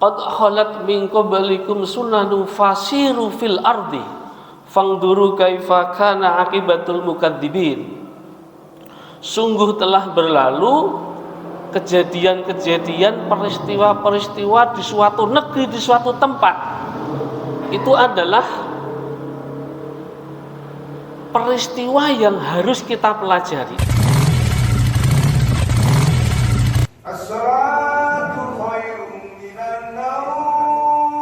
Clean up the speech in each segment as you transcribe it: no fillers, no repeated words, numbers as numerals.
qad khalat min qablikum sunanun fasiru fil ardi fangduru kaifa kana akibatul mukadzibin. Sungguh telah berlalu kejadian-kejadian, peristiwa-peristiwa di suatu negeri, di suatu tempat. Itu adalah peristiwa yang harus kita pelajari. As-salatu khairun minan naum.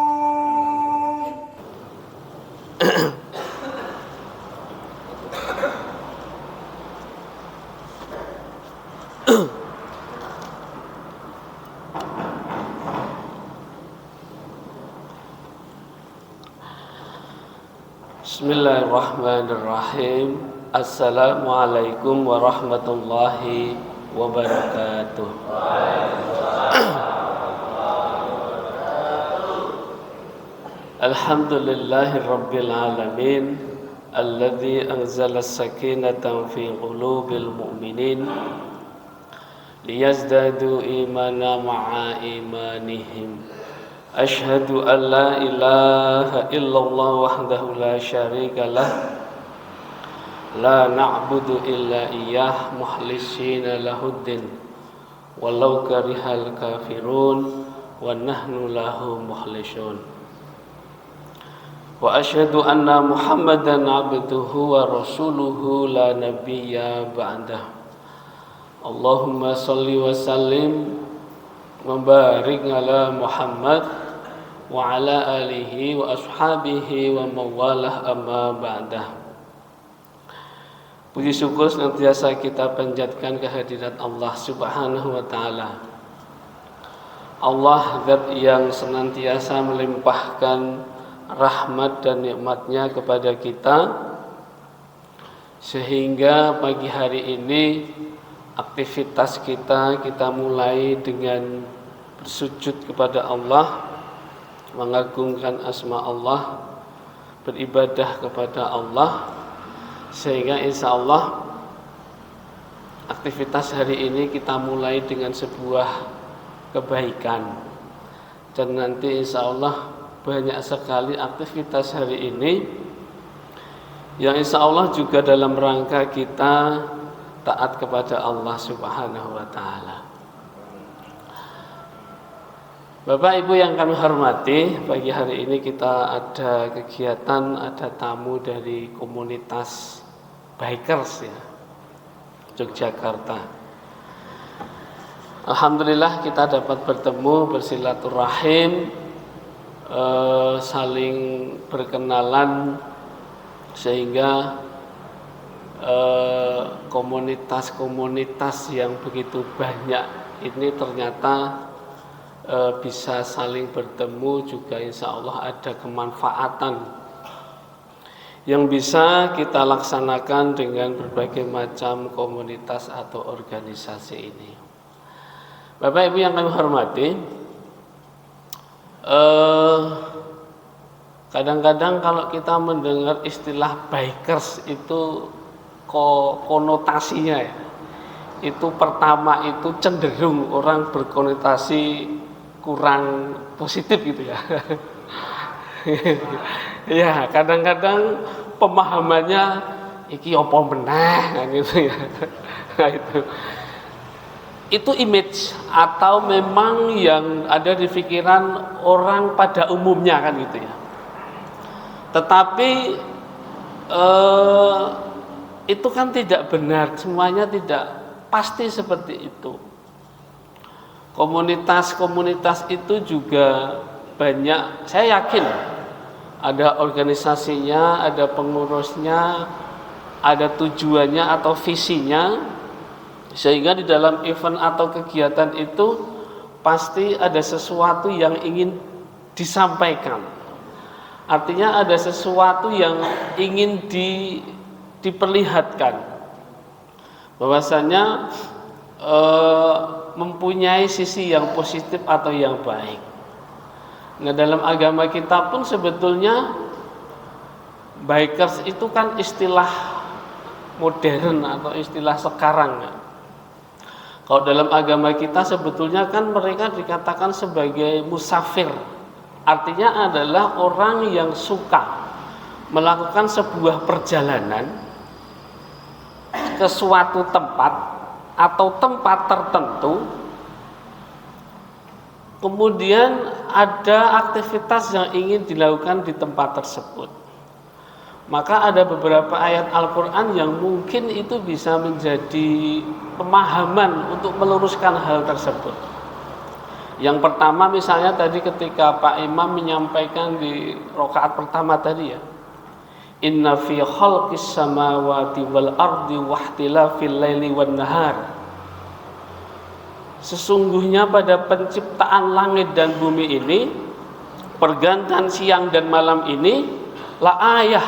Bismillahirrahmanirrahim. Assalamualaikum warahmatullahi wabarakatuh. Alhamdulillahirabbil alamin alladzi anzala as-sakinata fi qulubil mu'minin liyazdadu imana ma'a imanihim. Asyhadu an la ilaha illallah wahdahu la syarika lah la na'budu illa iyyah mukhlisina lahuddin walau karihal kafirun wa nahnu lahu mukhlisun. Wa asyhadu anna Muhammadan abduhu wa rasuluhu la nabiyya ba'dah. Allahumma shalli wa sallim wa barik ala Muhammad wa ala alihi wa ashabihi wa mawalah amma ba'dah. Puji syukur senantiasa kita panjatkan kehadirat Allah Subhanahu wa taala. Allah zat yang senantiasa melimpahkan rahmat dan nikmatnya kepada kita, sehingga pagi hari ini aktivitas kita mulai dengan bersujud kepada Allah, mengagungkan asma Allah, beribadah kepada Allah, sehingga insya Allah aktivitas hari ini kita mulai dengan sebuah kebaikan, dan nanti insya Allah banyak sekali aktivitas hari ini yang insya Allah juga dalam rangka kita taat kepada Allah Subhanahu wa taala. Bapak Ibu yang kami hormati, pagi hari ini kita ada kegiatan, ada tamu dari komunitas bikers ya, Yogyakarta. Alhamdulillah kita dapat bertemu, bersilaturahim, saling berkenalan, sehingga komunitas-komunitas yang begitu banyak ini ternyata bisa saling bertemu, juga insya Allah ada kemanfaatan yang bisa kita laksanakan dengan berbagai macam komunitas atau organisasi ini. Bapak Ibu yang kami hormati, kadang-kadang kalau kita mendengar istilah bikers itu konotasinya ya, itu pertama itu cenderung orang berkonotasi kurang positif gitu ya. Ya, kadang-kadang pemahamannya iki opo meneh kan gitu ya. Nah, itu image atau memang yang ada di pikiran orang pada umumnya kan gitu ya. Tetapi itu kan tidak benar, semuanya tidak pasti seperti itu. Komunitas-komunitas itu juga banyak, saya yakin ada organisasinya, ada pengurusnya, ada tujuannya atau visinya, sehingga di dalam event atau kegiatan itu pasti ada sesuatu yang ingin disampaikan. Artinya ada sesuatu yang ingin diperlihatkan, bahwasanya mempunyai sisi yang positif atau yang baik. Nah, dalam agama kita pun sebetulnya bikers itu kan istilah modern atau istilah sekarang. Kalau dalam agama kita sebetulnya kan mereka dikatakan sebagai musafir. Artinya adalah orang yang suka melakukan sebuah perjalanan ke suatu tempat atau tempat tertentu, kemudian ada aktivitas yang ingin dilakukan di tempat tersebut. Maka ada beberapa ayat Al-Quran yang mungkin itu bisa menjadi pemahaman untuk meluruskan hal tersebut. Yang pertama misalnya tadi ketika Pak Imam menyampaikan di rakaat pertama tadi ya, inna fi khalqis samawati wal ardi wahtilafil laili wan nahar. Sesungguhnya pada penciptaan langit dan bumi ini, pergantian siang dan malam ini, la ayah,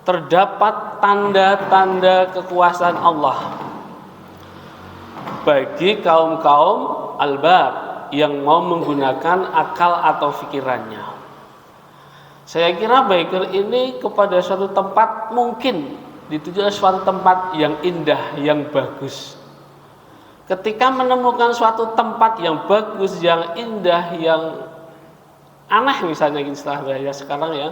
terdapat tanda-tanda kekuasaan Allah bagi kaum-kaum albab yang mau menggunakan akal atau pikirannya. Saya kira biker ini kepada suatu tempat mungkin dituju suatu tempat yang indah, yang bagus. Ketika menemukan suatu tempat yang bagus, yang indah, yang aneh misalnya istilah bahasa sekarang ya,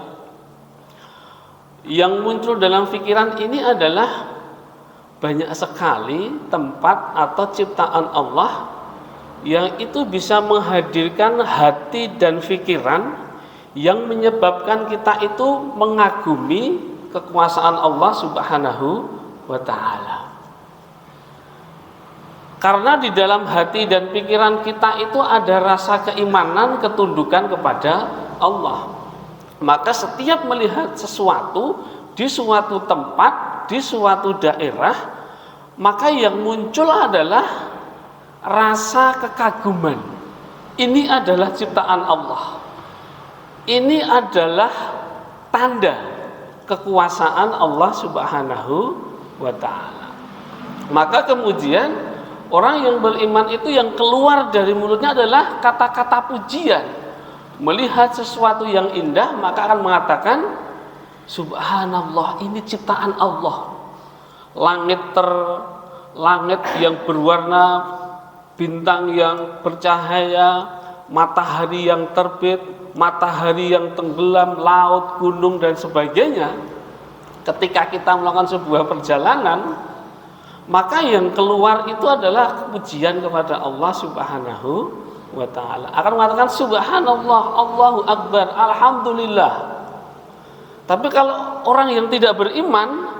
yang muncul dalam pikiran ini adalah banyak sekali tempat atau ciptaan Allah yang itu bisa menghadirkan hati dan pikiran yang menyebabkan kita itu mengagumi kekuasaan Allah Subhanahu wa ta'ala. Karena di dalam hati dan pikiran kita itu ada rasa keimanan, ketundukan kepada Allah. Maka setiap melihat sesuatu di suatu tempat, di suatu daerah, maka yang muncul adalah rasa kekaguman. Ini adalah ciptaan Allah. Ini adalah tanda kekuasaan Allah Subhanahu wa ta'ala. Maka kemudian orang yang beriman itu yang keluar dari mulutnya adalah kata-kata pujian. Melihat sesuatu yang indah maka akan mengatakan subhanallah, ini ciptaan Allah. Langit yang berwarna, bintang yang bercahaya, matahari yang terbit, matahari yang tenggelam, laut, gunung dan sebagainya. Ketika kita melakukan sebuah perjalanan, maka yang keluar itu adalah pujian kepada Allah Subhanahu wa ta'ala. Akan mengatakan subhanallah, Allahu akbar, alhamdulillah. Tapi kalau orang yang tidak beriman,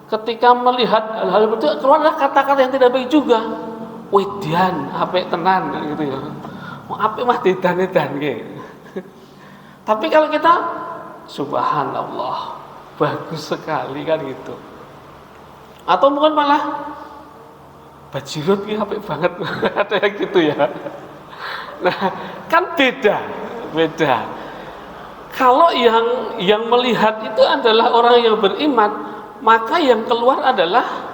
ketika melihat hal-hal itu keluarlah kata-kata yang tidak baik juga. Wedian, apik tenan gitu ya. Mau apik mah didan-edan nggih. Tapi kalau kita subhanallah, bagus sekali kan gitu. Atau mungkin malah bajirut ki apik banget. Ada yang gitu ya. Nah, kan beda. Kalau yang melihat itu adalah orang yang beriman, maka yang keluar adalah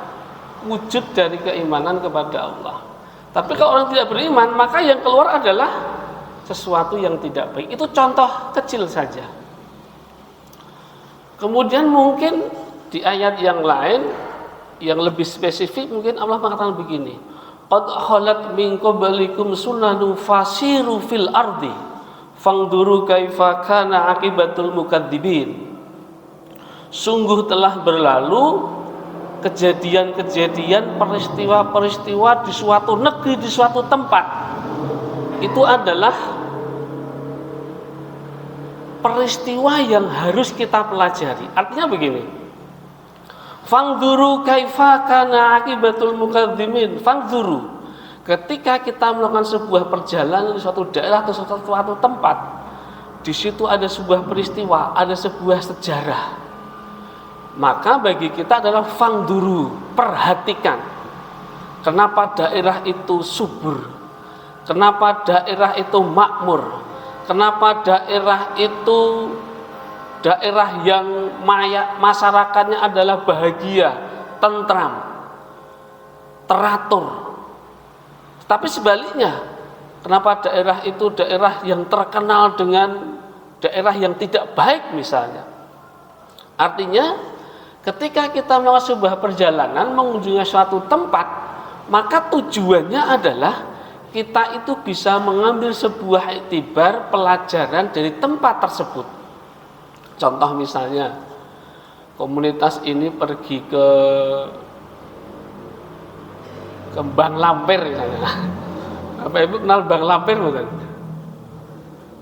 wujud dari keimanan kepada Allah. Tapi kalau orang tidak beriman, maka yang keluar adalah sesuatu yang tidak baik. Itu contoh kecil saja. Kemudian mungkin di ayat yang lain yang lebih spesifik mungkin Allah mengatakan begini, qad khalat min qablikum sunnatun fasiru fil ardi fangduru kaifa kana akibatul mukadzibin. Sungguh telah berlalu kejadian-kejadian, peristiwa-peristiwa di suatu negeri, di suatu tempat. Itu adalah peristiwa yang harus kita pelajari. Artinya begini, fangduru kaifa kana akibatul mukadzibin. Fangduru, ketika kita melakukan sebuah perjalanan di suatu daerah atau suatu tempat, di situ ada sebuah peristiwa, ada sebuah sejarah. Maka bagi kita adalah fangduru, perhatikan. Kenapa daerah itu subur? Kenapa daerah itu makmur? Kenapa daerah itu daerah yang masyarakatnya adalah bahagia, tentram, teratur? Tapi sebaliknya, kenapa daerah itu daerah yang terkenal dengan daerah yang tidak baik misalnya? Artinya ketika kita melakukan sebuah perjalanan mengunjungi suatu tempat, maka tujuannya adalah kita itu bisa mengambil sebuah iktibar pelajaran dari tempat tersebut. Contoh misalnya, komunitas ini pergi ke Bang Lampir misalnya. Apa Ibu kenal Bang Lampir bukan?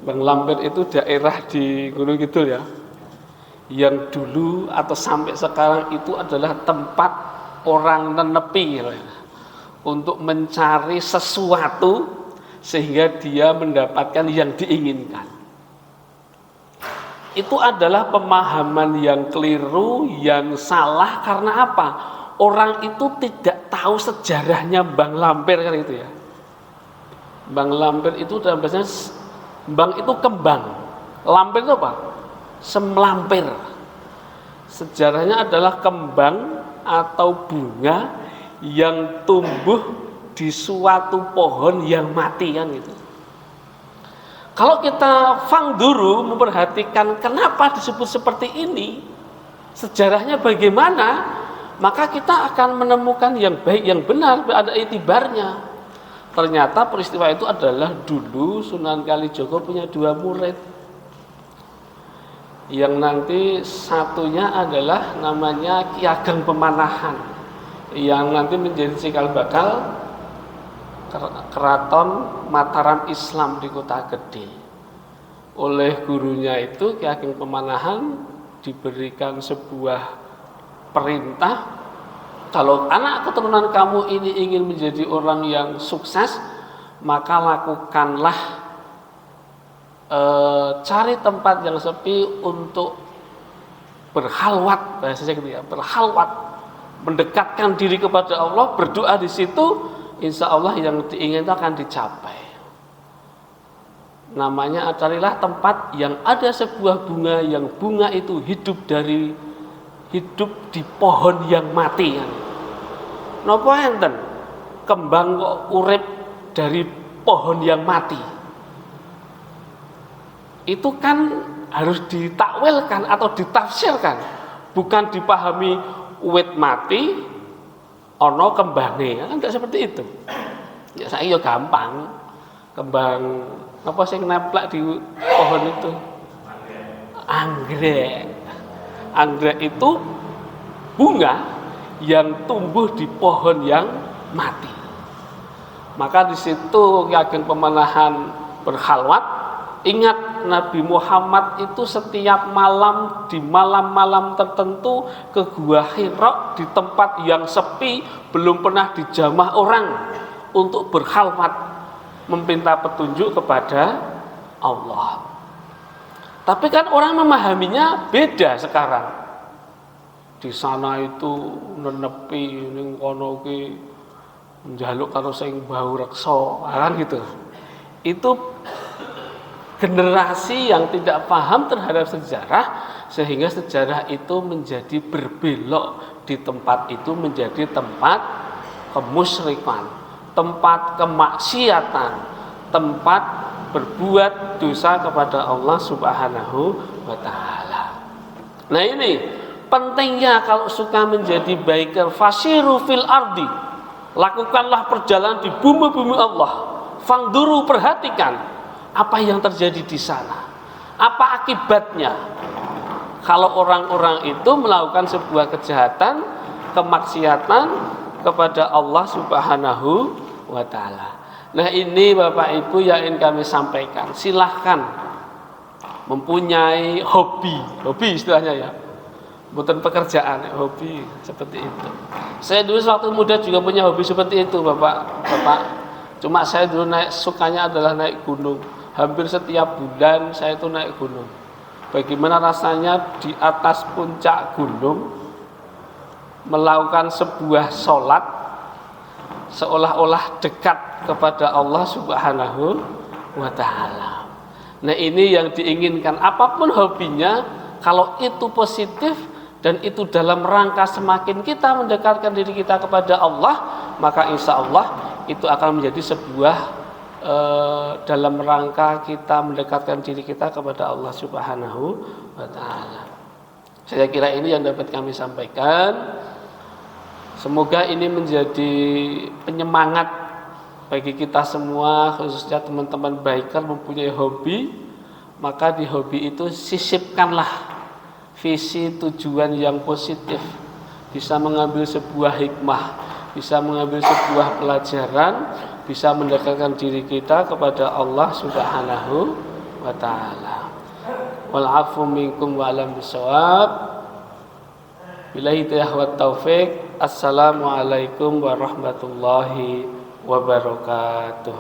Bang Lampir itu daerah di Gunung Kidul ya, yang dulu atau sampai sekarang itu adalah tempat orang nenepi ya, untuk mencari sesuatu sehingga dia mendapatkan yang diinginkan. Itu adalah pemahaman yang keliru, yang salah. Karena apa? Orang itu tidak tahu sejarahnya Bang Lampir kan itu ya. Bang Lampir itu dalam bahasa Bang itu kembang, Lampir itu apa? Semlampir. Sejarahnya adalah kembang atau bunga yang tumbuh di suatu pohon yang mati kan gitu. Kalau kita fangduru, memperhatikan kenapa disebut seperti ini, sejarahnya bagaimana, maka kita akan menemukan yang baik, yang benar, ada itibarnya. Ternyata peristiwa itu adalah dulu Sunan Kalijogo punya 2 murid, yang nanti satunya adalah namanya Ki Ageng Pemanahan, yang nanti menjadi cikal bakal keraton Mataram Islam di Kota Gede. Oleh gurunya itu Ki Ageng Pemanahan diberikan sebuah perintah, kalau anak keturunan kamu ini ingin menjadi orang yang sukses, maka lakukanlah cari tempat yang sepi untuk berhalwat, bahasanya gitu ya, berhalwat, mendekatkan diri kepada Allah, berdoa di situ, insya Allah yang diinginkan akan dicapai. Namanya carilah tempat yang ada sebuah bunga, yang bunga itu hidup di pohon yang mati kan. Napa enten kembang kok urip dari pohon yang mati? Itu kan harus ditakwilkan atau ditafsirkan, bukan dipahami wit mati ono kembange, kan tidak seperti itu. Ya saya gampang, kembang apa sih nemplek di pohon itu? Anggrek. Anggrek itu bunga yang tumbuh di pohon yang mati. Maka di situ Ki Ageng Pemanahan berkhalwat. Ingat, Nabi Muhammad itu setiap malam, di malam-malam tertentu ke Gua Hira di tempat yang sepi, belum pernah dijamah orang, untuk berkhalwat, meminta petunjuk kepada Allah. Tapi kan orang memahaminya beda sekarang. Di sana itu nenepi ning kono ki njaluk karo sing bau reksa, kan gitu. Itu generasi yang tidak paham terhadap sejarah, sehingga sejarah itu menjadi berbelok di tempat itu menjadi tempat kemusyrikan, tempat kemaksiatan, tempat berbuat dosa kepada Allah Subhanahu wa taala. Nah, ini pentingnya kalau suka menjadi biker, fasiru fil ardi, lakukanlah perjalanan di bumi-bumi Allah. Fangduru, perhatikan apa yang terjadi di sana, apa akibatnya kalau orang-orang itu melakukan sebuah kejahatan, kemaksiatan kepada Allah Subhanahu wa taala. Nah, ini Bapak Ibu yang ingin kami sampaikan. Silahkan mempunyai hobi istilahnya ya, bukan pekerjaan, hobi seperti itu. Saya dulu waktu muda juga punya hobi seperti itu, Bapak. Cuma saya dulu sukanya adalah naik gunung. Hampir setiap bulan saya itu naik gunung. Bagaimana rasanya di atas puncak gunung melakukan sebuah sholat seolah-olah dekat kepada Allah Subhanahu wa taala. Nah, ini yang diinginkan. Apapun hobinya, kalau itu positif dan itu dalam rangka semakin kita mendekatkan diri kita kepada Allah, maka insya Allah itu akan menjadi sebuah dalam rangka kita mendekatkan diri kita kepada Allah Subhanahu wa taala. Saya kira ini yang dapat kami sampaikan. Semoga ini menjadi penyemangat bagi kita semua, khususnya teman-teman biker mempunyai hobi, maka di hobi itu sisipkanlah visi tujuan yang positif, bisa mengambil sebuah hikmah, bisa mengambil sebuah pelajaran, bisa mendekatkan diri kita kepada Allah Subhanahu wa taala. Wal 'afu minkum wa alam bisawab. Billahi hidayah wa taufik. Assalamualaikum warahmatullahi wabarakatuh.